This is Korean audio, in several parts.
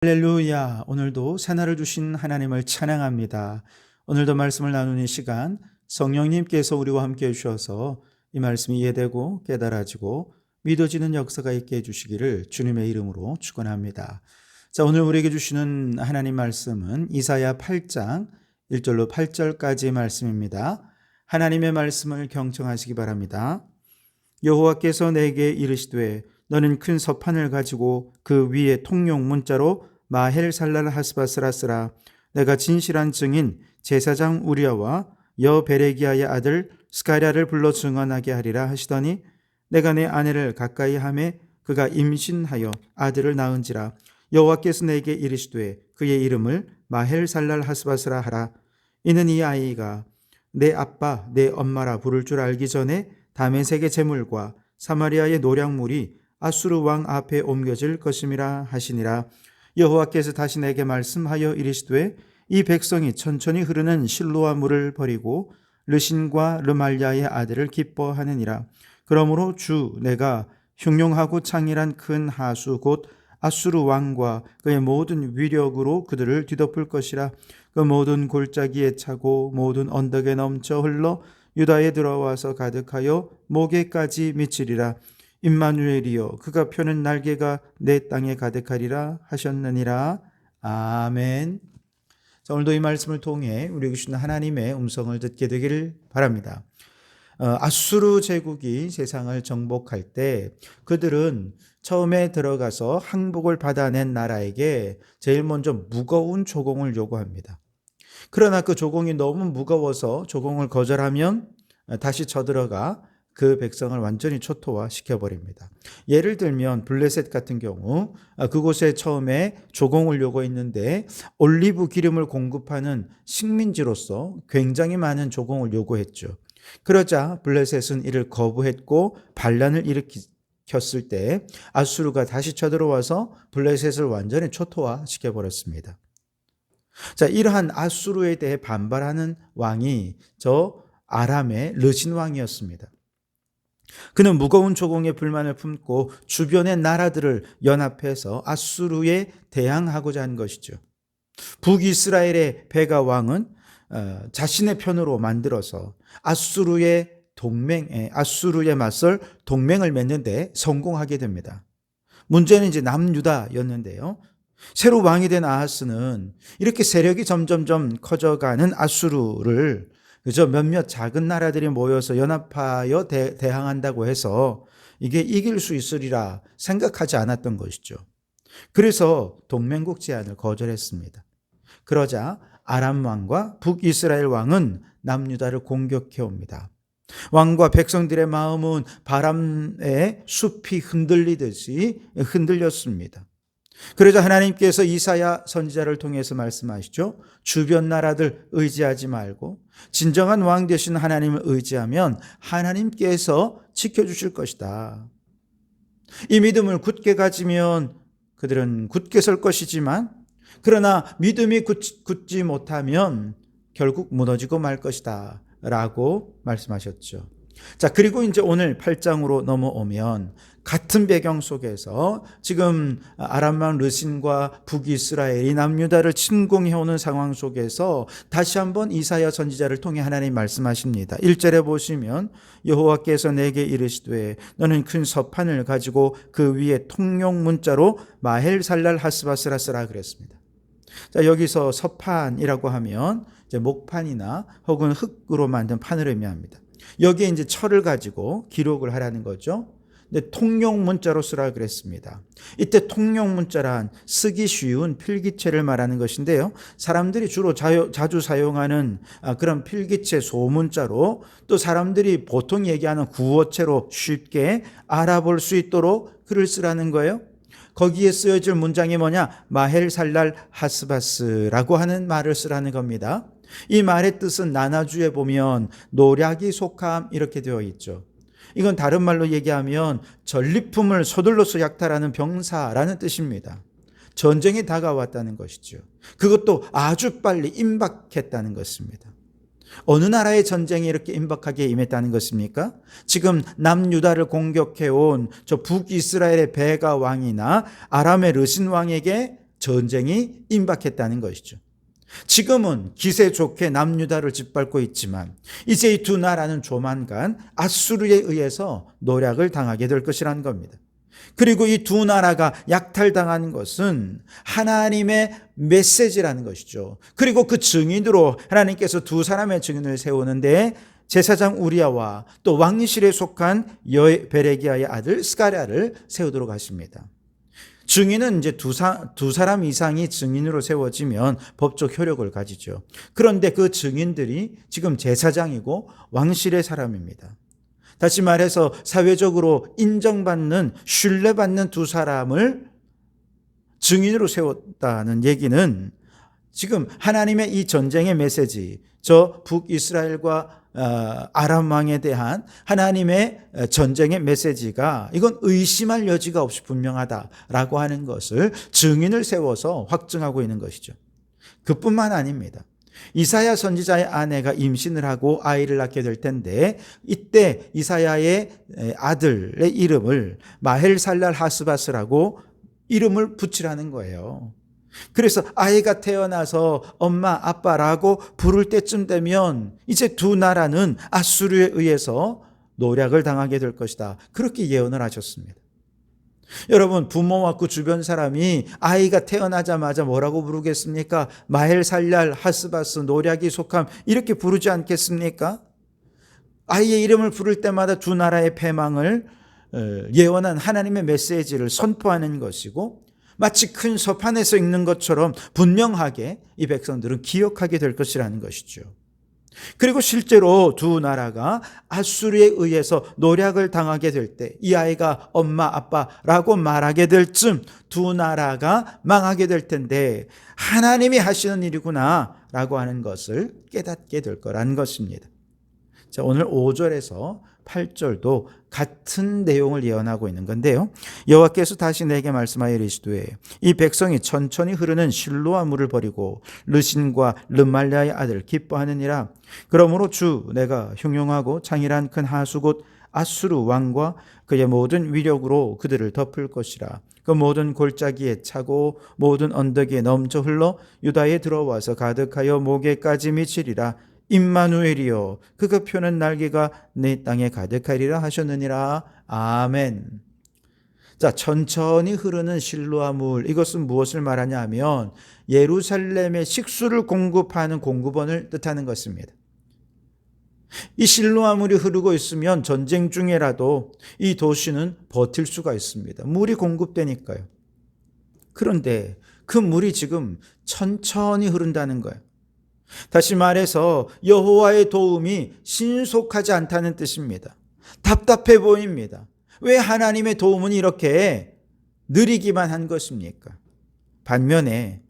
할렐루야. 오늘도 새날을 주신 하나님을 찬양합니다. 오늘도 말씀을 나누는 시간 성령님께서 우리와 함께 해주셔서 이 말씀이 이해되고 깨달아지고 믿어지는 역사가 있게 해주시기를 주님의 이름으로 축원합니다. 자, 오늘 우리에게 주시는 하나님 말씀은 이사야 8장 1절로 8절까지의 말씀입니다. 하나님의 말씀을 경청하시기 바랍니다. 여호와께서 내게 이르시되 너는 큰 서판을 가지고 그 위에 통용 문자로 마헬살랄 하스바스라 쓰라. 내가 진실한 증인 제사장 우리아와 여베레기야의 아들 스가랴를 불러 증언하게 하리라 하시더니 내가 내 아내를 가까이 하매 그가 임신하여 아들을 낳은지라. 여호와께서 내게 이르시되 그의 이름을 마헬살랄 하스바스라 하라. 이는 이 아이가 내 아빠 내 엄마라 부를 줄 알기 전에 다메섹의 제물과 사마리아의 노략물이 아수르 왕 앞에 옮겨질 것임이라 하시니라. 여호와께서 다시 내게 말씀하여 이르시되 이 백성이 천천히 흐르는 실로아 물을 버리고 르신과 르말야의 아들을 기뻐하느니라. 그러므로 주 내가 흉용하고 창일한 큰 하수 곧 아수르 왕과 그의 모든 위력으로 그들을 뒤덮을 것이라. 그 모든 골짜기에 차고 모든 언덕에 넘쳐 흘러 유다에 들어와서 가득하여 목에까지 미치리라. 임마누엘이여 그가 펴는 날개가 내 땅에 가득하리라 하셨느니라. 아멘. 자, 오늘도 이 말씀을 통해 우리에게 주시는 하나님의 음성을 듣게 되기를 바랍니다. 아수르 제국이 세상을 정복할 때 그들은 처음에 들어가서 항복을 받아낸 나라에게 제일 먼저 무거운 조공을 요구합니다. 그러나 그 조공이 너무 무거워서 조공을 거절하면 다시 쳐들어가 그 백성을 완전히 초토화 시켜버립니다. 예를 들면 블레셋 같은 경우 그곳에 처음에 조공을 요구했는데 올리브 기름을 공급하는 식민지로서 굉장히 많은 조공을 요구했죠. 그러자 블레셋은 이를 거부했고 반란을 일으켰을 때 아수르가 다시 쳐들어와서 블레셋을 완전히 초토화 시켜버렸습니다. 자, 이러한 아수르에 대해 반발하는 왕이 저 아람의 르신 왕이었습니다. 그는 무거운 조공에 불만을 품고 주변의 나라들을 연합해서 아수르에 대항하고자 한 것이죠. 북이스라엘의 베가 왕은 자신의 편으로 만들어서 아수르에 맞설 동맹을 맺는데 성공하게 됩니다. 문제는 이제 남유다였는데요. 새로 왕이 된 아하스는 이렇게 세력이 점점점 커져가는 아수르를 그저 몇몇 작은 나라들이 모여서 연합하여 대항한다고 해서 이게 이길 수 있으리라 생각하지 않았던 것이죠. 그래서 동맹국 제안을 거절했습니다. 그러자 아람 왕과 북이스라엘 왕은 남유다를 공격해 옵니다. 왕과 백성들의 마음은 바람에 숲이 흔들리듯이 흔들렸습니다. 그러자 하나님께서 이사야 선지자를 통해서 말씀하시죠. 주변 나라들 의지하지 말고 진정한 왕 되신 하나님을 의지하면 하나님께서 지켜주실 것이다. 이 믿음을 굳게 가지면 그들은 굳게 설 것이지만 그러나 믿음이 굳지 못하면 결국 무너지고 말 것이다 라고 말씀하셨죠. 자, 그리고 이제 오늘 8장으로 넘어오면 같은 배경 속에서 지금 아람 왕 르신과 북이스라엘이 남유다를 침공해오는 상황 속에서 다시 한번 이사야 선지자를 통해 하나님 말씀하십니다. 1절에 보시면 여호와께서 내게 이르시되 너는 큰 서판을 가지고 그 위에 통용 문자로 마헬살랄 하스바스라 쓰라 그랬습니다. 자, 여기서 서판이라고 하면 이제 목판이나 혹은 흙으로 만든 판을 의미합니다. 여기에 이제 철을 가지고 기록을 하라는 거죠. 근데 통용 문자로 쓰라 그랬습니다. 이때 통용 문자란 쓰기 쉬운 필기체를 말하는 것인데요. 사람들이 주로 자주 사용하는 그런 필기체 소문자로 또 사람들이 보통 얘기하는 구어체로 쉽게 알아볼 수 있도록 글을 쓰라는 거예요. 거기에 쓰여질 문장이 뭐냐? 마헬살랄 하스바스라고 하는 말을 쓰라는 겁니다. 이 말의 뜻은 나나주에 보면 노략이 속함 이렇게 되어 있죠. 이건 다른 말로 얘기하면 전리품을 서둘러서 약탈하는 병사라는 뜻입니다. 전쟁이 다가왔다는 것이죠. 그것도 아주 빨리 임박했다는 것입니다. 어느 나라의 전쟁이 이렇게 임박하게 임했다는 것입니까? 지금 남유다를 공격해온 저 북이스라엘의 베가 왕이나 아람의 르신 왕에게 전쟁이 임박했다는 것이죠. 지금은 기세 좋게 남유다를 짓밟고 있지만 이제 이 두 나라는 조만간 아수르에 의해서 노략을 당하게 될 것이라는 겁니다. 그리고 이 두 나라가 약탈당한 것은 하나님의 메시지라는 것이죠. 그리고 그 증인으로 하나님께서 두 사람의 증인을 세우는데 제사장 우리아와 또 왕실에 속한 베레기야의 아들 스가랴를 세우도록 하십니다. 증인은 이제 두 사람 이상이 증인으로 세워지면 법적 효력을 가지죠. 그런데 그 증인들이 지금 제사장이고 왕실의 사람입니다. 다시 말해서 사회적으로 인정받는, 신뢰받는 두 사람을 증인으로 세웠다는 얘기는 지금 하나님의 이 전쟁의 메시지, 저 북이스라엘과 아람 왕에 대한 하나님의 전쟁의 메시지가 이건 의심할 여지가 없이 분명하다라고 하는 것을 증인을 세워서 확증하고 있는 것이죠. 그뿐만 아닙니다. 이사야 선지자의 아내가 임신을 하고 아이를 낳게 될 텐데 이때 이사야의 아들의 이름을 마헬살랄 하스바스라고 이름을 붙이라는 거예요. 그래서 아이가 태어나서 엄마 아빠라고 부를 때쯤 되면 이제 두 나라는 아수르에 의해서 노략을 당하게 될 것이다. 그렇게 예언을 하셨습니다. 여러분, 부모와 그 주변 사람이 아이가 태어나자마자 뭐라고 부르겠습니까? 마헬살랄 하스바스, 노략이 속함, 이렇게 부르지 않겠습니까? 아이의 이름을 부를 때마다 두 나라의 패망을 예언한 하나님의 메시지를 선포하는 것이고 마치 큰 서판에서 읽는 것처럼 분명하게 이 백성들은 기억하게 될 것이라는 것이죠. 그리고 실제로 두 나라가 아수르에 의해서 노략을 당하게 될 때 이 아이가 엄마 아빠라고 말하게 될 쯤 두 나라가 망하게 될 텐데 하나님이 하시는 일이구나 라고 하는 것을 깨닫게 될 거라는 것입니다. 자, 오늘 5절에서 8절도 같은 내용을 예언하고 있는 건데요. 여호와께서 다시 내게 말씀하여 이르시되 이 백성이 천천히 흐르는 실로아 물을 버리고 르신과 르말랴의 아들 기뻐하느니라. 그러므로 주 내가 흉용하고 장일한 큰 하수 곧 아수르 왕과 그의 모든 위력으로 그들을 덮을 것이라. 그 모든 골짜기에 차고 모든 언덕에 넘쳐 흘러 유다에 들어와서 가득하여 목에까지 미치리라. 임마누엘이여 그가 펴는 날개가 내 땅에 가득하리라 하셨느니라. 아멘. 자, 천천히 흐르는 실로아 물, 이것은 무엇을 말하냐 하면 예루살렘에 식수를 공급하는 공급원을 뜻하는 것입니다. 이 실로아 물이 흐르고 있으면 전쟁 중에라도 이 도시는 버틸 수가 있습니다. 물이 공급되니까요. 그런데 그 물이 지금 천천히 흐른다는 거예요. 다시 말해서 여호와의 도움이 신속하지 않다는 뜻입니다. 답답해 보입니다. 왜 하나님의 도움은 이렇게 느리기만 한 것입니까? 반면에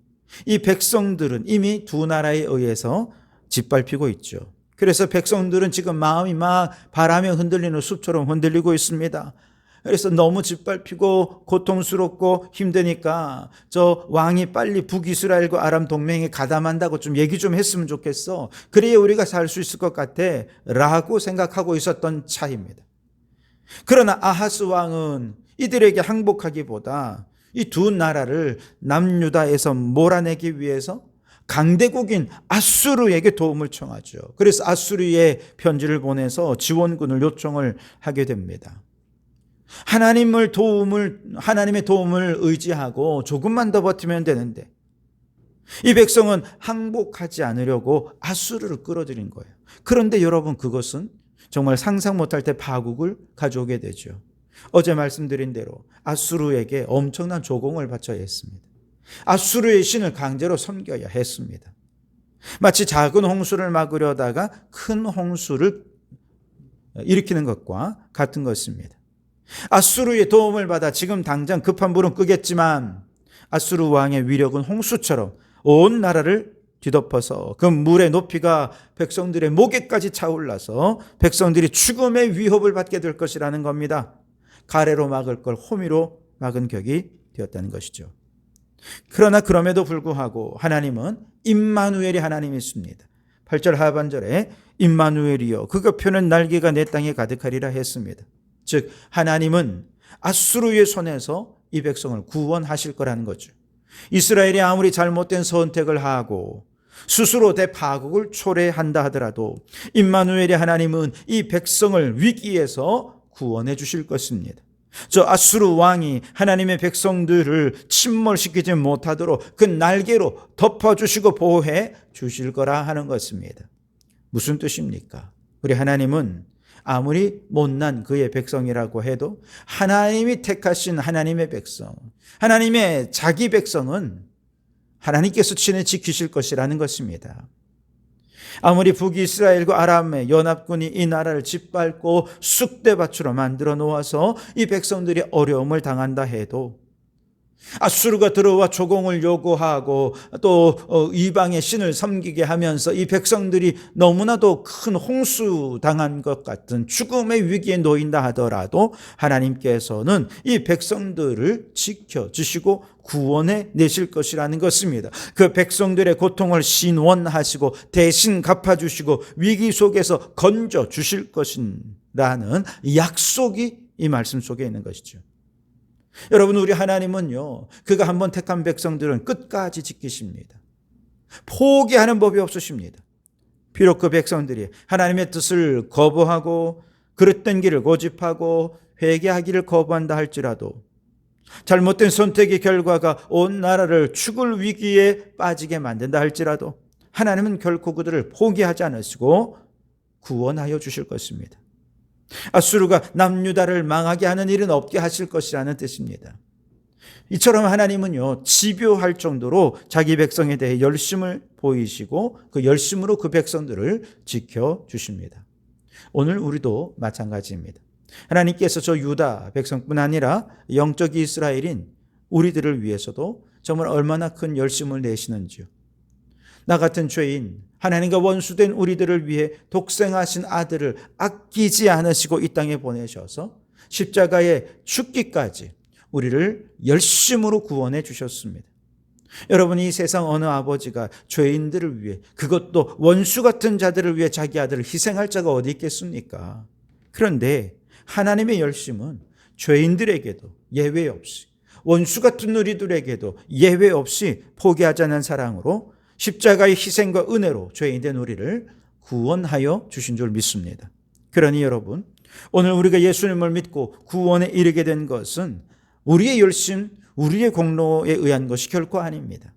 이 백성들은 이미 두 나라에 의해서 짓밟히고 있죠. 그래서 백성들은 지금 마음이 막 바람에 흔들리는 숲처럼 흔들리고 있습니다. 그래서 너무 짓밟히고 고통스럽고 힘드니까 저 왕이 빨리 북이스라엘과 아람 동맹에 가담한다고 좀 얘기 좀 했으면 좋겠어. 그래야 우리가 살 수 있을 것 같아 라고 생각하고 있었던 차입니다. 그러나 아하스 왕은 이들에게 항복하기보다 이 두 나라를 남유다에서 몰아내기 위해서 강대국인 아수르에게 도움을 청하죠. 그래서 아수르에 편지를 보내서 지원군을 요청을 하게 됩니다. 하나님의 도움을 의지하고 조금만 더 버티면 되는데 이 백성은 항복하지 않으려고 아수르를 끌어들인 거예요. 그런데 여러분, 그것은 정말 상상 못할 때 파국을 가져오게 되죠. 어제 말씀드린 대로 아수르에게 엄청난 조공을 바쳐야 했습니다. 아수르의 신을 강제로 섬겨야 했습니다. 마치 작은 홍수를 막으려다가 큰 홍수를 일으키는 것과 같은 것입니다. 아수르의 도움을 받아 지금 당장 급한 불은 끄겠지만 아수르 왕의 위력은 홍수처럼 온 나라를 뒤덮어서 그 물의 높이가 백성들의 목에까지 차올라서 백성들이 죽음의 위협을 받게 될 것이라는 겁니다. 가래로 막을 걸 호미로 막은 격이 되었다는 것이죠. 그러나 그럼에도 불구하고 하나님은 임마누엘이 하나님이십니다. 8절 하반절에 임마누엘이여 그가 펴는 날개가 내 땅에 가득하리라 했습니다. 즉 하나님은 아수르의 손에서 이 백성을 구원하실 거라는 거죠. 이스라엘이 아무리 잘못된 선택을 하고 스스로 대파국을 초래한다 하더라도 임마누엘의 하나님은 이 백성을 위기에서 구원해 주실 것입니다. 저 아수르 왕이 하나님의 백성들을 침몰시키지 못하도록 그 날개로 덮어주시고 보호해 주실 거라 하는 것입니다. 무슨 뜻입니까? 우리 하나님은 아무리 못난 그의 백성이라고 해도 하나님이 택하신 하나님의 백성, 하나님의 자기 백성은 하나님께서 친히 지키실 것이라는 것입니다. 아무리 북이스라엘과 아람의 연합군이 이 나라를 짓밟고 쑥대밭으로 만들어 놓아서 이 백성들이 어려움을 당한다 해도, 아수르가 들어와 조공을 요구하고 또 이방의 신을 섬기게 하면서 이 백성들이 너무나도 큰 홍수 당한 것 같은 죽음의 위기에 놓인다 하더라도 하나님께서는 이 백성들을 지켜주시고 구원해 내실 것이라는 것입니다. 그 백성들의 고통을 신원하시고 대신 갚아주시고 위기 속에서 건져주실 것이라는 약속이 이 말씀 속에 있는 것이죠. 여러분, 우리 하나님은요, 그가 한번 택한 백성들은 끝까지 지키십니다. 포기하는 법이 없으십니다. 비록 그 백성들이 하나님의 뜻을 거부하고 그릇된 길을 고집하고 회개하기를 거부한다 할지라도, 잘못된 선택의 결과가 온 나라를 죽을 위기에 빠지게 만든다 할지라도 하나님은 결코 그들을 포기하지 않으시고 구원하여 주실 것입니다. 아수르가 남유다를 망하게 하는 일은 없게 하실 것이라는 뜻입니다. 이처럼 하나님은요, 집요할 정도로 자기 백성에 대해 열심을 보이시고 그 열심으로 그 백성들을 지켜주십니다. 오늘 우리도 마찬가지입니다. 하나님께서 저 유다 백성뿐 아니라 영적 이스라엘인 우리들을 위해서도 정말 얼마나 큰 열심을 내시는지요. 나 같은 죄인, 하나님과 원수된 우리들을 위해 독생하신 아들을 아끼지 않으시고 이 땅에 보내셔서 십자가에 죽기까지 우리를 열심으로 구원해 주셨습니다. 여러분, 이 세상 어느 아버지가 죄인들을 위해, 그것도 원수 같은 자들을 위해 자기 아들을 희생할 자가 어디 있겠습니까? 그런데 하나님의 열심은 죄인들에게도 예외 없이, 원수 같은 우리들에게도 예외 없이 포기하지 않는 사랑으로 십자가의 희생과 은혜로 죄인된 우리를 구원하여 주신 줄 믿습니다. 그러니 여러분, 오늘 우리가 예수님을 믿고 구원에 이르게 된 것은 우리의 열심, 우리의 공로에 의한 것이 결코 아닙니다.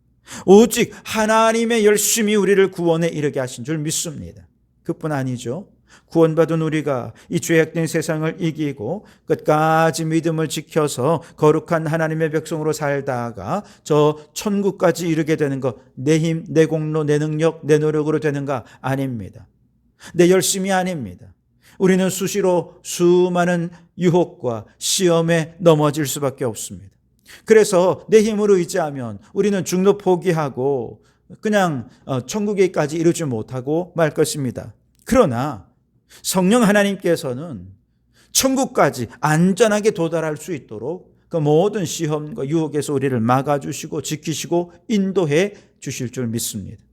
오직 하나님의 열심이 우리를 구원에 이르게 하신 줄 믿습니다. 그뿐 아니죠. 구원받은 우리가 이 죄악된 세상을 이기고 끝까지 믿음을 지켜서 거룩한 하나님의 백성으로 살다가 저 천국까지 이르게 되는 것, 내 힘, 내 공로, 내 능력, 내 노력으로 되는가? 아닙니다. 내 열심이 아닙니다. 우리는 수시로 수많은 유혹과 시험에 넘어질 수밖에 없습니다. 그래서 내 힘으로 의지하면 우리는 중도 포기하고 그냥 천국에까지 이르지 못하고 말 것입니다. 그러나 성령 하나님께서는 천국까지 안전하게 도달할 수 있도록 그 모든 시험과 유혹에서 우리를 막아주시고 지키시고 인도해 주실 줄 믿습니다.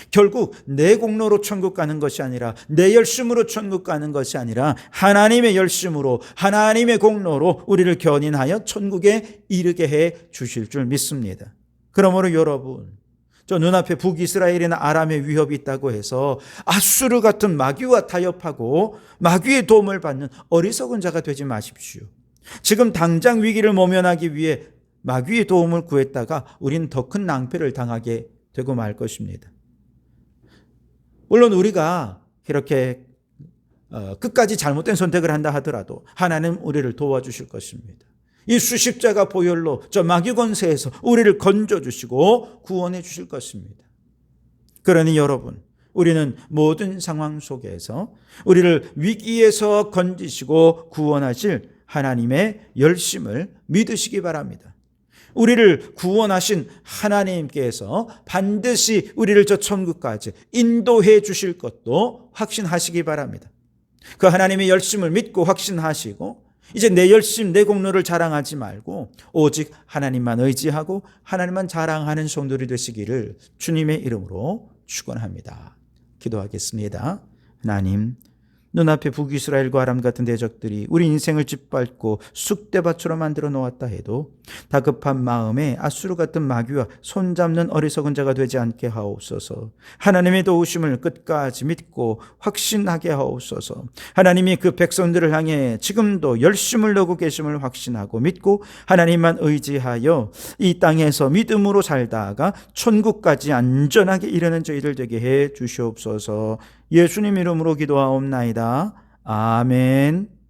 결국 내 공로로 천국 가는 것이 아니라, 내 열심으로 천국 가는 것이 아니라 하나님의 열심으로, 하나님의 공로로 우리를 견인하여 천국에 이르게 해 주실 줄 믿습니다. 그러므로 여러분, 저 눈앞에 북이스라엘이나 아람의 위협이 있다고 해서 아수르 같은 마귀와 타협하고 마귀의 도움을 받는 어리석은 자가 되지 마십시오. 지금 당장 위기를 모면하기 위해 마귀의 도움을 구했다가 우리는 더 큰 낭패를 당하게 되고 말 것입니다. 물론 우리가 이렇게 끝까지 잘못된 선택을 한다 하더라도 하나님 우리를 도와주실 것입니다. 이 수십자가 보혈로 저 마귀 권세에서 우리를 건져주시고 구원해 주실 것입니다. 그러니 여러분, 우리는 모든 상황 속에서 우리를 위기에서 건지시고 구원하실 하나님의 열심을 믿으시기 바랍니다. 우리를 구원하신 하나님께서 반드시 우리를 저 천국까지 인도해 주실 것도 확신하시기 바랍니다. 그 하나님의 열심을 믿고 확신하시고 이제 내 열심, 내 공로를 자랑하지 말고 오직 하나님만 의지하고 하나님만 자랑하는 성도들이 되시기를 주님의 이름으로 축원합니다. 기도하겠습니다. 하나님, 눈앞에 북이스라엘과 아람 같은 대적들이 우리 인생을 짓밟고 쑥대밭으로 만들어 놓았다 해도 다급한 마음에 아수르 같은 마귀와 손잡는 어리석은 자가 되지 않게 하옵소서. 하나님의 도우심을 끝까지 믿고 확신하게 하옵소서. 하나님이 그 백성들을 향해 지금도 열심을 내고 계심을 확신하고 믿고 하나님만 의지하여 이 땅에서 믿음으로 살다가 천국까지 안전하게 이르는 저희들 되게 해 주시옵소서. 예수님 이름으로 기도하옵나이다. 아멘.